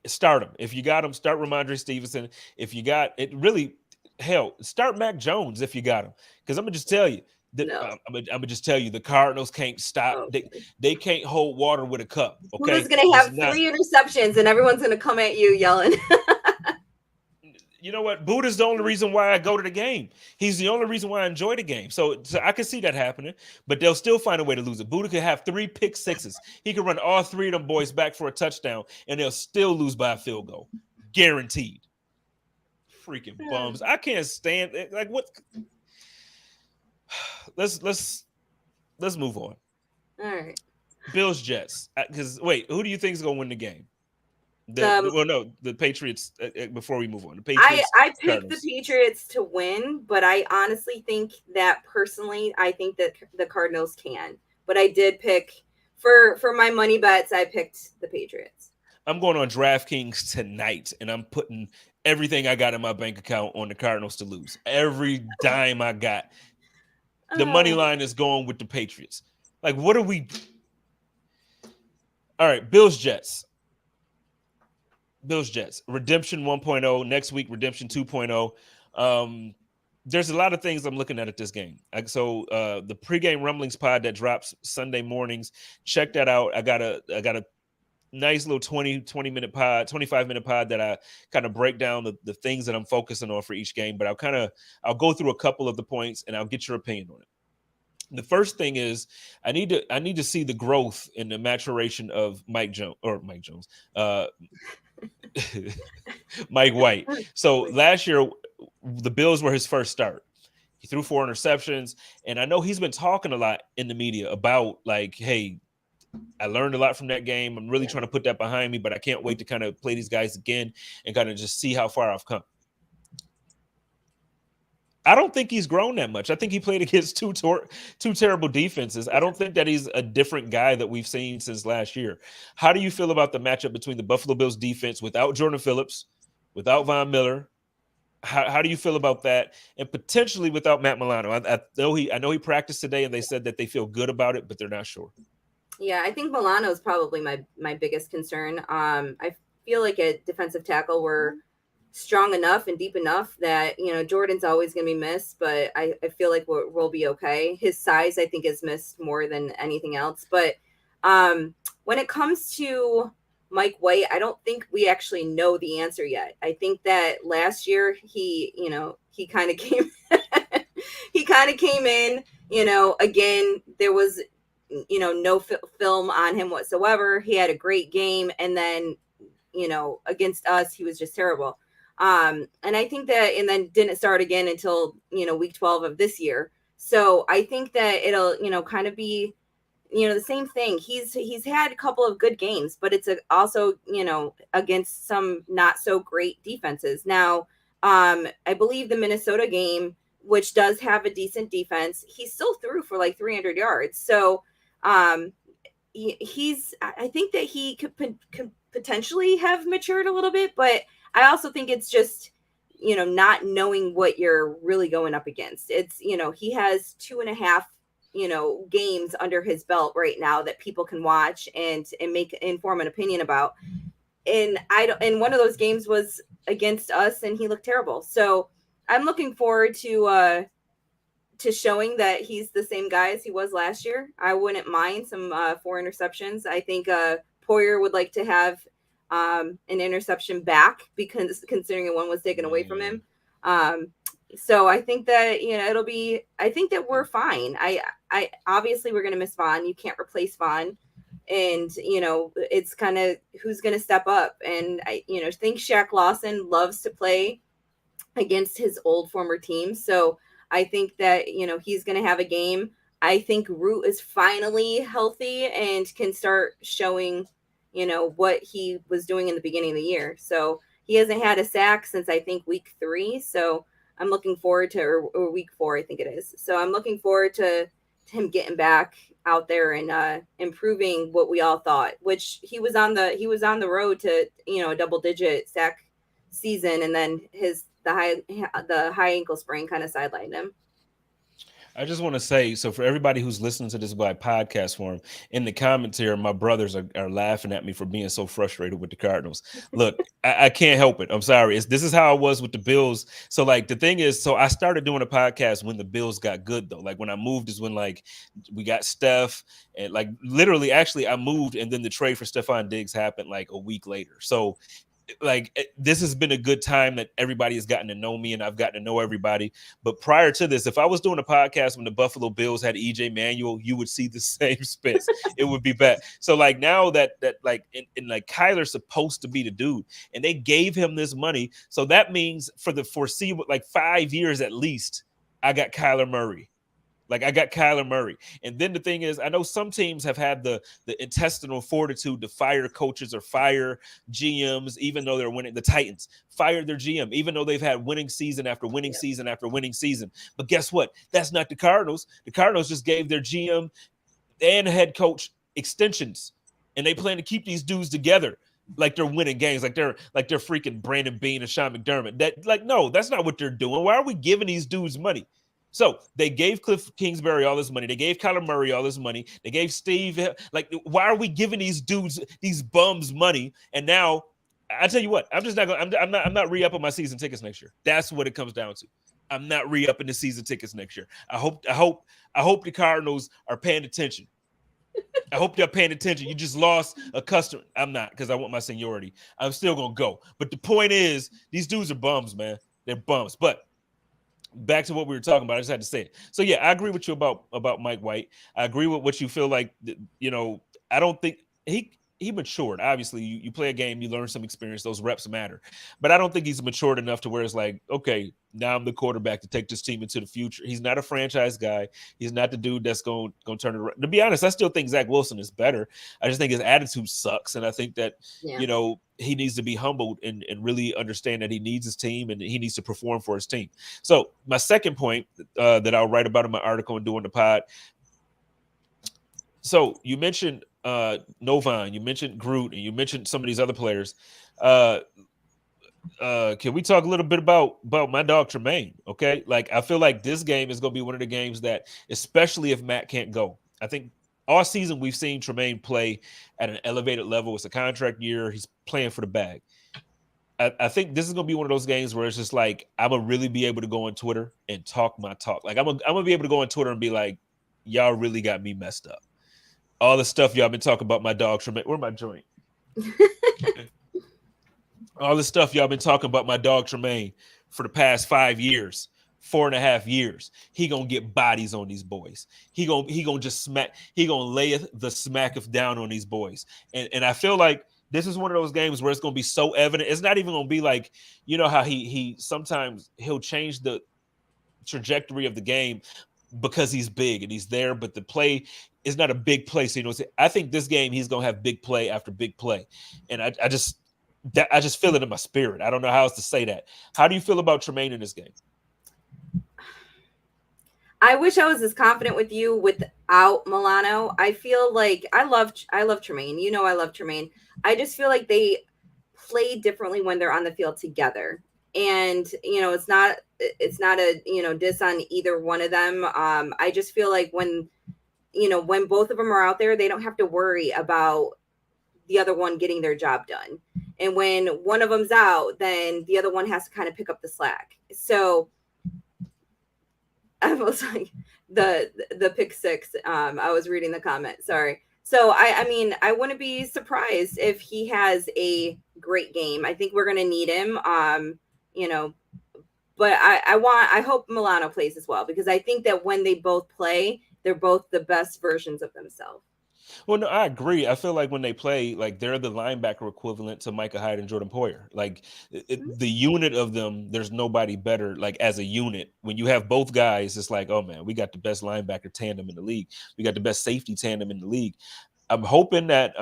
start him. If you got him, start Ramondre Stevenson. If you got it, really, hell, start Mac Jones if you got him. Because I'm gonna just tell you. I'm gonna just tell you, the Cardinals can't stop. They can't hold water with a cup. Okay, who's gonna have 3 interceptions and everyone's gonna come at you yelling? You know what? Buddha's the only reason why I go to the game. He's the only reason why I enjoy the game. So I can see that happening, but they'll still find a way to lose it. Buddha could have 3 pick sixes. He could run all 3 of them boys back for a touchdown, and they'll still lose by a field goal. Guaranteed. Freaking bums. I can't stand it. Like what? Let's move on. All right. Bills Jets. Because wait, who do you think is going to win the game? The Patriots. Before we move on, the Patriots. I picked the Patriots to win, but I honestly think that personally, I think that the Cardinals can. But I did pick for my money bets. I picked the Patriots. I'm going on DraftKings tonight, and I'm putting everything I got in my bank account on the Cardinals to lose. Every dime I got. The money line is going with the Patriots. Like, what are we? All right, Bills Jets. Redemption 1.0. Next week, Redemption 2.0. There's a lot of things I'm looking at this game. So the pregame rumblings pod that drops Sunday mornings, check that out. I got a nice little 25-minute pod that I kind of break down the things that I'm focusing on for each game. But I'll go through a couple of the points and I'll get your opinion on it. The first thing is I need to see the growth in the maturation of Mike White. So last year, the Bills were his first start. He threw 4 interceptions, and I know he's been talking a lot in the media about like, hey, I learned a lot from that game. I'm really trying to put that behind me, but I can't wait to kind of play these guys again and kind of just see how far I've come. I don't think he's grown that much. I think he played against two terrible defenses. I don't think that he's a different guy that we've seen since last year. How do you feel about the matchup between the Buffalo Bills defense without Jordan Phillips, without Von Miller? How do you feel about that? And potentially without Matt Milano? I know he practiced today, and they said that they feel good about it, but they're not sure. Yeah, I think Milano is probably my biggest concern. I feel like at defensive tackle we're strong enough and deep enough that, Jordan's always going to be missed, but I feel like we'll be okay. His size, I think, is missed more than anything else. But when it comes to Mike White, I don't think we actually know the answer yet. I think that last year he kind of came in, again, there was, no film on him whatsoever. He had a great game. And then, against us, he was just terrible. And I think that, and then didn't start again until, week 12 of this year. So I think that it'll, kind of be, the same thing. He's had a couple of good games, but it's also, against some not so great defenses. Now, I believe the Minnesota game, which does have a decent defense, he still threw for like 300 yards. So I think that he could potentially have matured a little bit, but I also think it's just, not knowing what you're really going up against. It's, he has 2.5, games under his belt right now that people can watch and inform an opinion about. And one of those games was against us and he looked terrible. So I'm looking forward to showing that he's the same guy as he was last year. I wouldn't mind some 4 interceptions. I think Poyer would like to have an interception back because considering one was taken away from him. So I think that, I think that we're fine. I obviously we're going to miss Vaughn. You can't replace Vaughn. And, it's kind of who's going to step up. And I think Shaq Lawson loves to play against his old former team. So I think that, he's going to have a game. I think Root is finally healthy and can start showing, what he was doing in the beginning of the year. So he hasn't had a sack since I think week 3. So I'm looking forward to, or week 4, I think it is. So I'm looking forward to him getting back out there and improving what we all thought, which he was on the road to, a double-digit sack season, and then the high ankle sprain kind of sidelined him. I just want to say, so for everybody who's listening to this by podcast form, in the comments here, my brothers are laughing at me for being so frustrated with the Cardinals. Look, I can't help it. I'm sorry. This is how I was with the Bills. So like the thing is, so I started doing a podcast when the Bills got good though. Like when I moved is when like we got Steph and like literally actually I moved and then the trade for Stephon Diggs happened like a week later. So like this has been a good time that everybody has gotten to know me and I've gotten to know everybody. But prior to this, if I was doing a podcast when the Buffalo Bills had EJ Manuel, you would see the same spits. It would be bad. So like now that like and like Kyler's supposed to be the dude, and they gave him this money, so that means for the foreseeable like 5 years at least, I got Kyler Murray. Like I got Kyler Murray. And then the thing is, I know some teams have had the intestinal fortitude to fire coaches or fire GMs, even though they're winning. The Titans fired their GM, even though they've had winning season after winning season after winning season. But guess what? That's not the Cardinals. The Cardinals just gave their GM and head coach extensions, and they plan to keep these dudes together. Like they're winning games, like they're freaking Brandon Beane and Sean McDermott. That like no, that's not what they're doing. Why are we giving these dudes money? So they gave Cliff Kingsbury all this money. They gave Kyler Murray all this money. They gave Steve, like, why are we giving these dudes, these bums money? And now, I tell you what, I'm just not going. I'm not re-upping my season tickets next year. That's what it comes down to. I'm not re-upping the season tickets next year. I hope the Cardinals are paying attention. I hope you're paying attention. You just lost a customer. I'm not, because I want my seniority. I'm still gonna go. But the point is, these dudes are bums, man. They're bums. But back to what we were talking about. I just had to say it. So yeah, I agree with you about Mike White. I agree with what you feel like. You know, I don't think he matured. Obviously, you play a game, you learn some experience. Those reps matter, but I don't think he's matured enough to where it's like, okay, now I'm the quarterback to take this team into the future. He's not a franchise guy. He's not the dude that's going to turn it around. To be honest, I still think Zach Wilson is better. I just think his attitude sucks, and I think that you know, he needs to be humbled and really understand that he needs his team and he needs to perform for his team. So my second point that I'll write about in my article and do on the pod. So you mentioned Novine, you mentioned Groot, and you mentioned some of these other players. Can we talk a little bit about my dog Tremaine? Okay, like I feel like this game is going to be one of the games that, especially if Matt can't go, I think all season we've seen Tremaine play at an elevated level. It's a contract year. He's playing for the bag. I think this is going to be one of those games where it's just like I'm gonna really be able to go on Twitter and talk my talk. Like I'm gonna be able to go on Twitter and be like, y'all really got me messed up. All the stuff y'all been talking about my dog Tremaine. Where's my joint? All the stuff y'all been talking about my dog Tremaine for the past 5 years, 4.5 years. He gonna get bodies on these boys. He gonna just smack. He gonna lay the smack of down on these boys. And I feel like this is one of those games where it's gonna be so evident. It's not even gonna be like, you know how he sometimes he'll change the trajectory of the game because he's big and he's there, but the play is not a big play. So, you know, I think this game he's gonna have big play after big play, and I just feel it in my spirit. I don't know how else to say that. How do you feel about Tremaine in this game? I wish I was as confident with you without Milano. I feel like I love Tremaine. You know, I love Tremaine. I just feel like they play differently when they're on the field together. And, you know, it's not a, you know, diss on either one of them. I just feel like when both of them are out there, they don't have to worry about the other one getting their job done. And when one of them's out, then the other one has to kind of pick up the slack. So I was like the pick six. I was reading the comment. Sorry. So I mean, I wouldn't be surprised if he has a great game. I think we're going to need him. You know, but I hope Milano plays as well, because I think that when they both play, they're both the best versions of themselves. Well, no, I agree. I feel like when they play, like they're the linebacker equivalent to Micah Hyde and Jordan Poyer. Like the unit of them, there's nobody better. Like as a unit, when you have both guys, it's like, oh man, we got the best linebacker tandem in the league. We got the best safety tandem in the league. I'm hoping that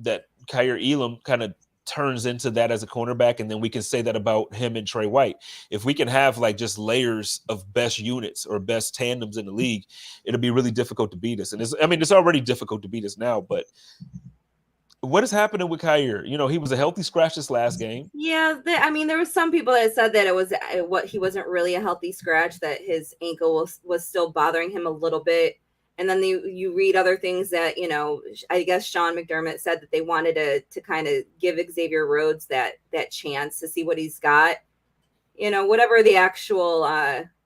that Kyer Elam kind of turns into that as a cornerback, and then we can say that about him and Trey White. If we can have like just layers of best units or best tandems in the league, it'll be really difficult to beat us. And it's already difficult to beat us now, but what is happening with Kyer? You know, he was a healthy scratch this last game. Yeah, I mean, there was some people that said that it was he wasn't really a healthy scratch, that his ankle was still bothering him a little bit. And then you read other things that, you know, I guess Sean McDermott said that they wanted to kind of give Xavier Rhodes that chance to see what he's got. You know, whatever the actual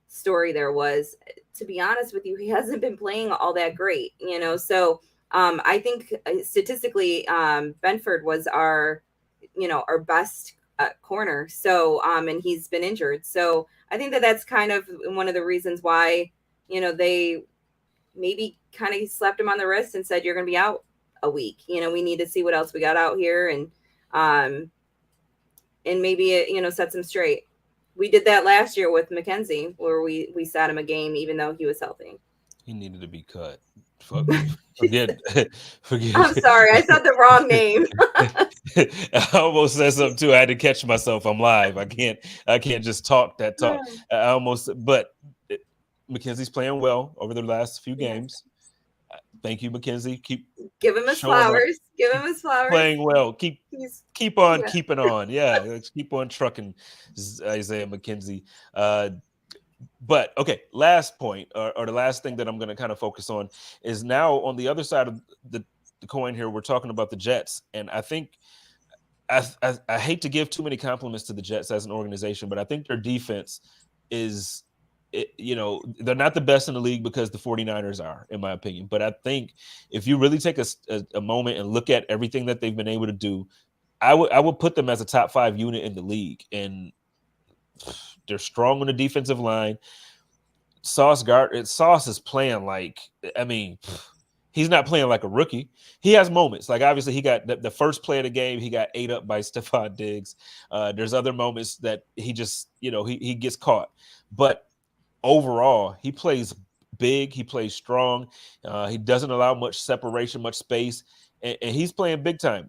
story there was, to be honest with you, he hasn't been playing all that great, you know. So I think statistically, Benford was our our best corner. So, and he's been injured. So I think that that's kind of one of the reasons why, they maybe kind of slapped him on the wrist and said, you're going to be out a week. We need to see what else we got out here. And maybe it, sets him straight. We did that last year with McKenzie, where we sat him a game, even though he was healthy. He needed to be cut. Forget. I'm sorry, I said the wrong name. I almost said something too. I had to catch myself. I'm live. I can't just talk that talk. But McKenzie's playing well over the last few games. Thank you, McKenzie. Give him his flowers. Give him his flowers. Playing well. Keep on keeping on. Yeah, let's keep on trucking, Isaiah McKenzie. But okay, last point or the last thing that I'm going to kind of focus on is now on the other side of the coin here. We're talking about the Jets, and I think I hate to give too many compliments to the Jets as an organization, but I think their defense is. They're not the best in the league because the 49ers are, in my opinion. But I think if you really take a moment and look at everything that they've been able to do, I would put them as a top 5 unit in the league. And they're strong on the defensive line. Sauce is playing like, he's not playing like a rookie. He has moments. Like, obviously, he got the first play of the game, he got ate up by Stephon Diggs. There's other moments that he just, he gets caught. But overall, he plays big. He plays strong. He doesn't allow much separation, much space, and he's playing big time.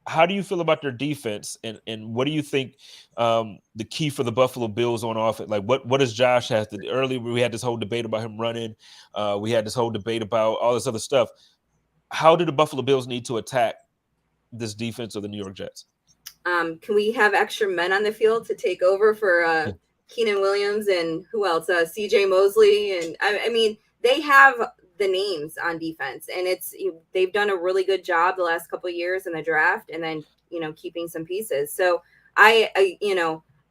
How do you feel about their defense, and what do you think the key for the Buffalo Bills on offense? Like, what does Josh have to do? Earlier, we had this whole debate about him running. We had this whole debate about all this other stuff. How do the Buffalo Bills need to attack this defense of the New York Jets? Can we have extra men on the field to take over for Keenan Williams and who else? CJ Mosley. And I mean, they have the names on defense, and they've done a really good job the last couple of years in the draft, and then, keeping some pieces. So I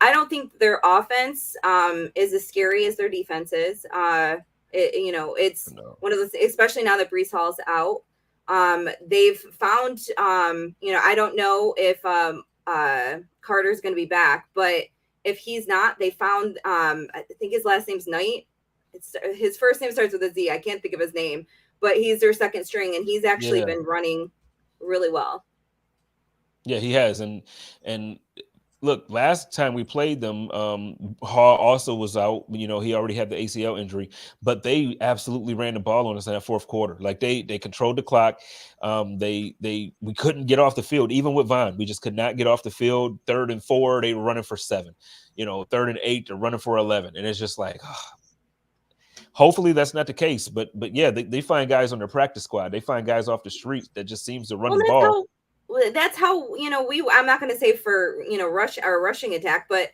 don't think their offense is as scary as their defense is. It's one of those, especially now that Breece Hall's out. They've found, I don't know if Carter's going to be back, but if he's not, they found, I think his last name's Knight. His first name starts with a Z. I can't think of his name, but he's their second string, and he's actually been running really well. Yeah, he has. And look, last time we played them, Hall also was out. He already had the ACL injury, but they absolutely ran the ball on us in that fourth quarter. Like, they controlled the clock. We couldn't get off the field, even with Vaughn. We just could not get off the field. 3rd and 4, they were running for 7. 3rd and 8, they're running for 11, and it's just like, hopefully that's not the case. But yeah, they find guys on their practice squad. They find guys off the street that just seems to run the ball. That's how, I'm not going to say for, rushing attack, but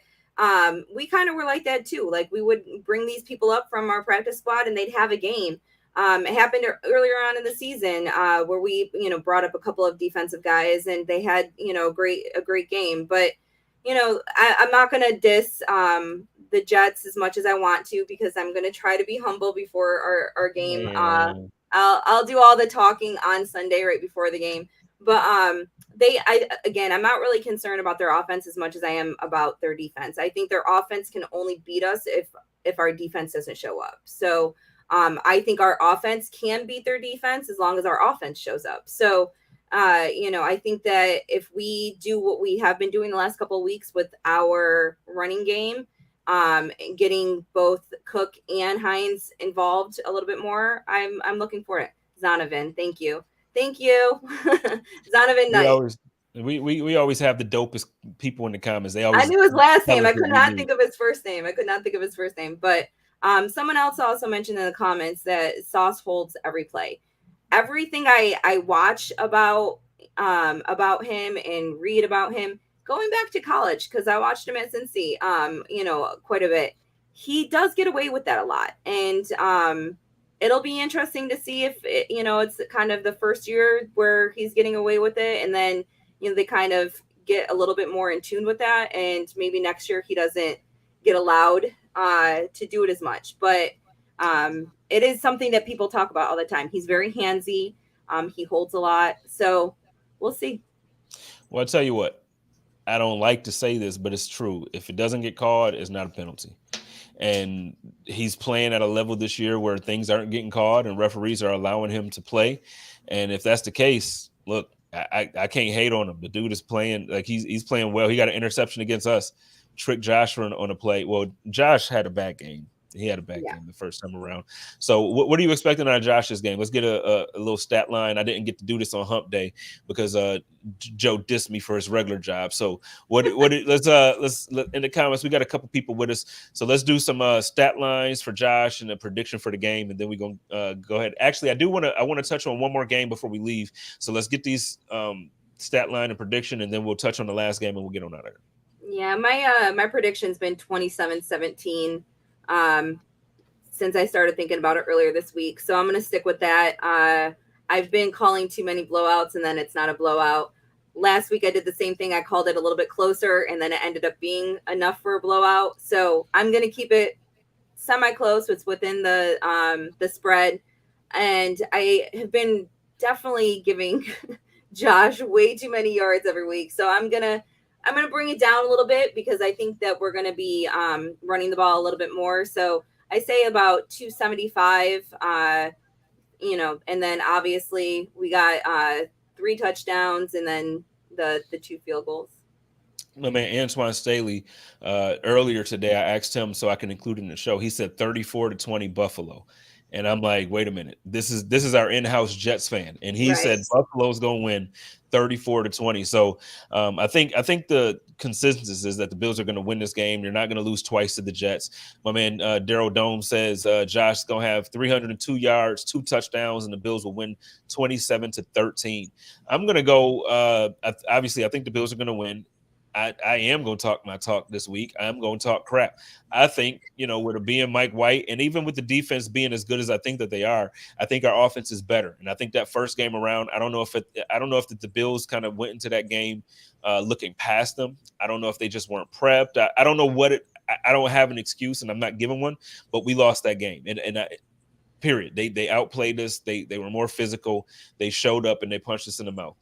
we kind of were like that too. Like, we would bring these people up from our practice squad and they'd have a game. It happened earlier on in the season where we, brought up a couple of defensive guys and they had, a great game. But, I'm not going to diss the Jets as much as I want to, because I'm going to try to be humble before our game. I'll do all the talking on Sunday right before the game. But I'm not really concerned about their offense as much as I am about their defense. I think their offense can only beat us if our defense doesn't show up. So I think our offense can beat their defense as long as our offense shows up. So I think that if we do what we have been doing the last couple of weeks with our running game, getting both Cook and Hines involved a little bit more, I'm looking for it. Zonovan, thank you. Zonovan Knight. We always have the dopest people in the comments. I knew his last name. I could not think of his first name. But someone else also mentioned in the comments that Sauce holds every play. Everything I watch about him and read about him, going back to college, because I watched him at Cincy, quite a bit. He does get away with that a lot, and it'll be interesting to see if it's kind of the first year where he's getting away with it, and then they kind of get a little bit more in tune with that, and maybe next year he doesn't get allowed to do it as much. But it is something that people talk about all the time. He's very handsy. He holds a lot, so we'll see. Well, I'll tell you what. I don't like to say this, but it's true. If it doesn't get called, it's not a penalty. And he's playing at a level this year where things aren't getting called and referees are allowing him to play. And if that's the case, look, I can't hate on him. The dude is playing like he's playing well. He got an interception against us, tricked Josh on a play. Well, Josh had a bad game. He had a bad Yeah. game the first time around. So what are you expecting out of Josh's game? Let's get a little stat line. I didn't get to do this on Hump Day because Joe dissed me for his regular job. So let's in the comments. We got a couple people with us, so let's do some stat lines for Josh and a prediction for the game, and then we're gonna go ahead. Actually, I want to touch on one more game before we leave. So let's get these stat line and prediction, and then we'll touch on the last game and we'll get on out of here. Yeah, my prediction's been 27-17 since I started thinking about it earlier this week. So I'm going to stick with that. I've been calling too many blowouts, and then it's not a blowout. Last week I did the same thing. I called it a little bit closer, and then it ended up being enough for a blowout. So I'm going to keep it semi-close. It's within the spread, and I have been definitely giving Josh way too many yards every week. So I'm gonna bring it down a little bit because I think that we're gonna be running the ball a little bit more. So I say about 275. And then obviously we got 3 touchdowns and then the 2 field goals. My man Antoine Staley, earlier today, I asked him so I can include in the show. He said 34-20 Buffalo. And I'm like, wait a minute. This is our in-house Jets fan. And he said Buffalo's gonna win 34-20. So I think the consensus is that the Bills are gonna win this game. They're not gonna lose twice to the Jets. My man Daryl Dome says Josh's gonna have 302 yards, 2 touchdowns, and the Bills will win 27-13. I'm gonna go obviously I think the Bills are gonna win. I am going to talk my talk this week. I'm going to talk crap. I think, with it being Mike White and even with the defense being as good as I think that they are, I think our offense is better. And I think that first game around, I don't know if the Bills kind of went into that game looking past them. I don't know if they just weren't prepped. I don't know I don't have an excuse and I'm not giving one, but we lost that game. Period. They outplayed us. They were more physical. They showed up and they punched us in the mouth.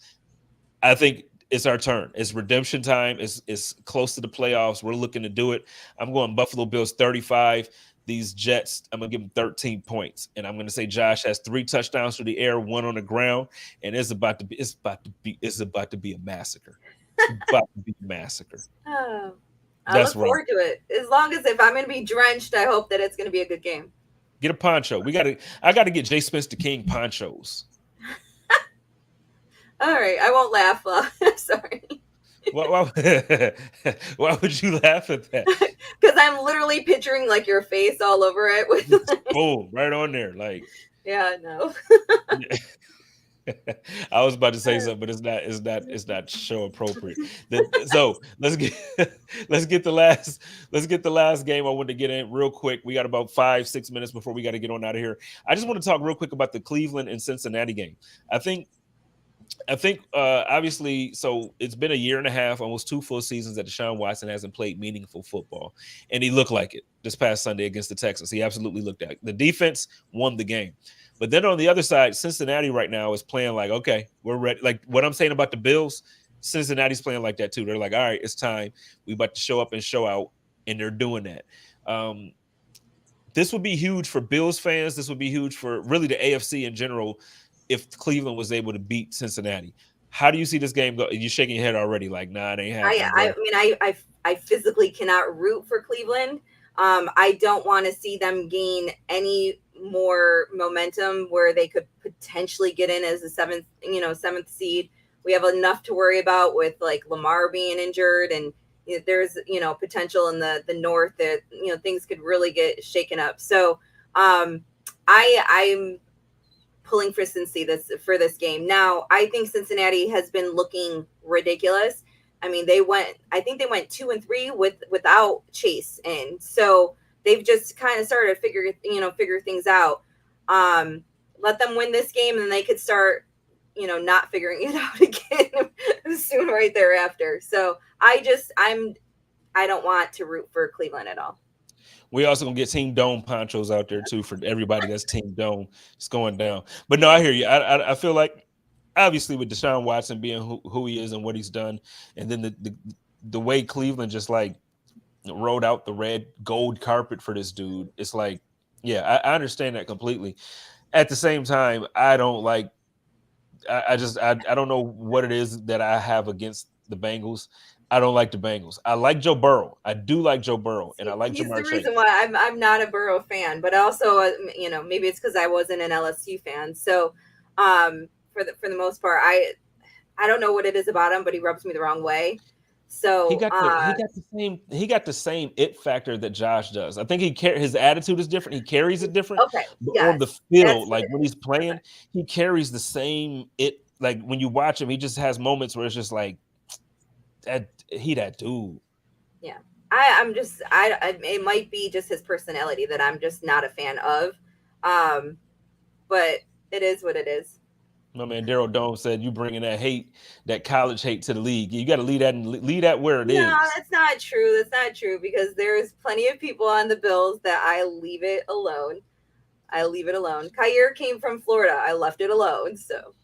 I think it's our turn. It's redemption time. It's close to the playoffs. We're looking to do it. I'm going Buffalo Bills 35. These Jets, I'm going to give them 13 points. And I'm going to say Josh has 3 touchdowns through the air, 1 on the ground. And it's about to be a massacre. It's about to be a massacre. Oh, I look forward to it. As long as if I'm going to be drenched, I hope that it's going to be a good game. Get a poncho. I got to get Jay Spencer King ponchos. All right, I won't laugh. Sorry. Why would you laugh at that? Because I'm literally picturing like your face all over it with boom, right on there. Like, yeah, no. I was about to say something, but it's not show appropriate. So let's get the last game I want to get in real quick. We got about 5-6 minutes before we got to get on out of here. I just want to talk real quick about the Cleveland and Cincinnati game. I think obviously, so it's been a year and a half, almost 2 full seasons that Deshaun Watson hasn't played meaningful football, and he looked like it this past Sunday against the Texans. He absolutely looked like it. The defense won the game. But then on the other side, Cincinnati right now is playing like, okay, we're ready. Like what I'm saying about the Bills, Cincinnati's playing like that too. They're like, all right, it's time. We about to show up and show out, and they're doing that. This would be huge for Bills fans. This would be huge for really the AFC in general if Cleveland was able to beat Cincinnati. How do you see this game go? You're shaking your head already like, nah, it ain't happening. I physically cannot root for Cleveland. I don't want to see them gain any more momentum where they could potentially get in as a seventh seed. We have enough to worry about with like Lamar being injured, and there's potential in the north that things could really get shaken up. So I'm pulling for Cincy for this game. Now, I think Cincinnati has been looking ridiculous. I mean, they went 2-3 without Chase in. So they've just kind of started to figure things out. Let them win this game and they could start, not figuring it out again soon right thereafter. So I don't want to root for Cleveland at all. We also gonna get Team Dome ponchos out there too for everybody that's Team Dome. It's going down. But no, I hear you. I feel like obviously with Deshaun Watson being who he is and what he's done, and then the way Cleveland just like rolled out the red gold carpet for this dude, it's like, yeah, I understand that completely. At the same time, I don't like. I don't know what it is that I have against the Bengals. I don't like the Bengals. I like Joe Burrow. I do like Joe Burrow, and I like He's Jamar the Chase. reason why I'm not a Burrow fan, but also maybe it's because I wasn't an LSU fan. So for the most part, I don't know what it is about him, but he rubs me the wrong way. So he got the same it factor that Josh does. I think his attitude is different. He carries it different. Okay. But yes, on the field, like when he's playing, he carries the same it. Like when you watch him, he just has moments where it's just like that dude. Yeah. I'm just it might be just his personality that I'm just not a fan of. But it is what it is. My man Daryl Dome said, "You bringing that hate, that college hate to the league. You got to leave that where it is." No, that's not true. That's not true because there's plenty of people on the Bills that I leave it alone. Kyer came from Florida. I left it alone. So.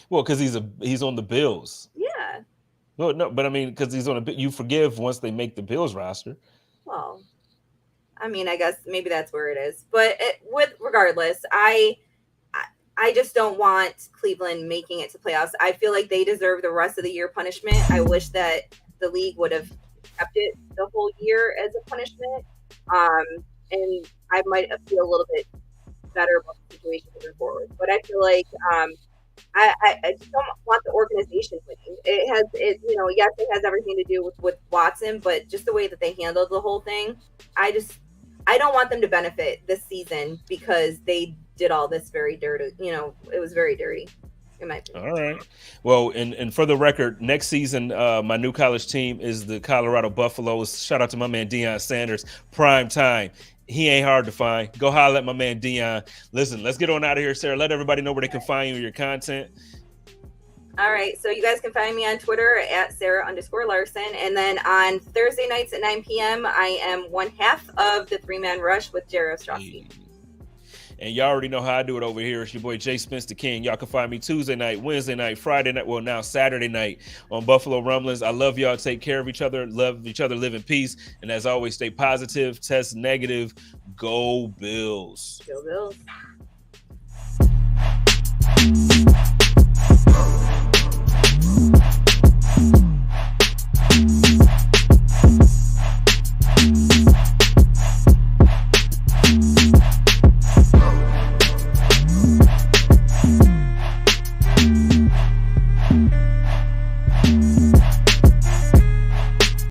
Well, because he's on the Bills. Yeah. Well, no, but I mean, because he's on you forgive once they make the Bills roster. Well, I mean, I guess maybe that's where it is. But regardless, I just don't want Cleveland making it to playoffs. I feel like they deserve the rest of the year punishment. I wish that the league would have kept it the whole year as a punishment. And I might feel a little bit better about the situation moving forward. But I feel like I just don't want the organization winning. Yes, it has everything to do with Watson, but just the way that they handled the whole thing, I don't want them to benefit this season because they did all this very dirty. It was very dirty, in my opinion. All right. Well, and for the record, next season, my new college team is the Colorado Buffaloes. Shout out to my man Deion Sanders. Prime time. He ain't hard to find. Go holler at my man Deion. Listen, let's get on out of here, Sarah. Let everybody know where they can find you and your content. All right. So you guys can find me on Twitter at Sarah_Larson. And then on Thursday nights at 9 p.m., I am one half of the 3-Man Rush with Jerry Ostrowski. And y'all already know how I do it over here. It's your boy Jay Spence the King. Y'all can find me Tuesday night, Wednesday night, Friday night, well now Saturday night on Buffalo Rumblings. I love y'all. Take care of each other. Love each other. Live in peace. And as always, stay positive, test negative. Go Bills. Go Bills.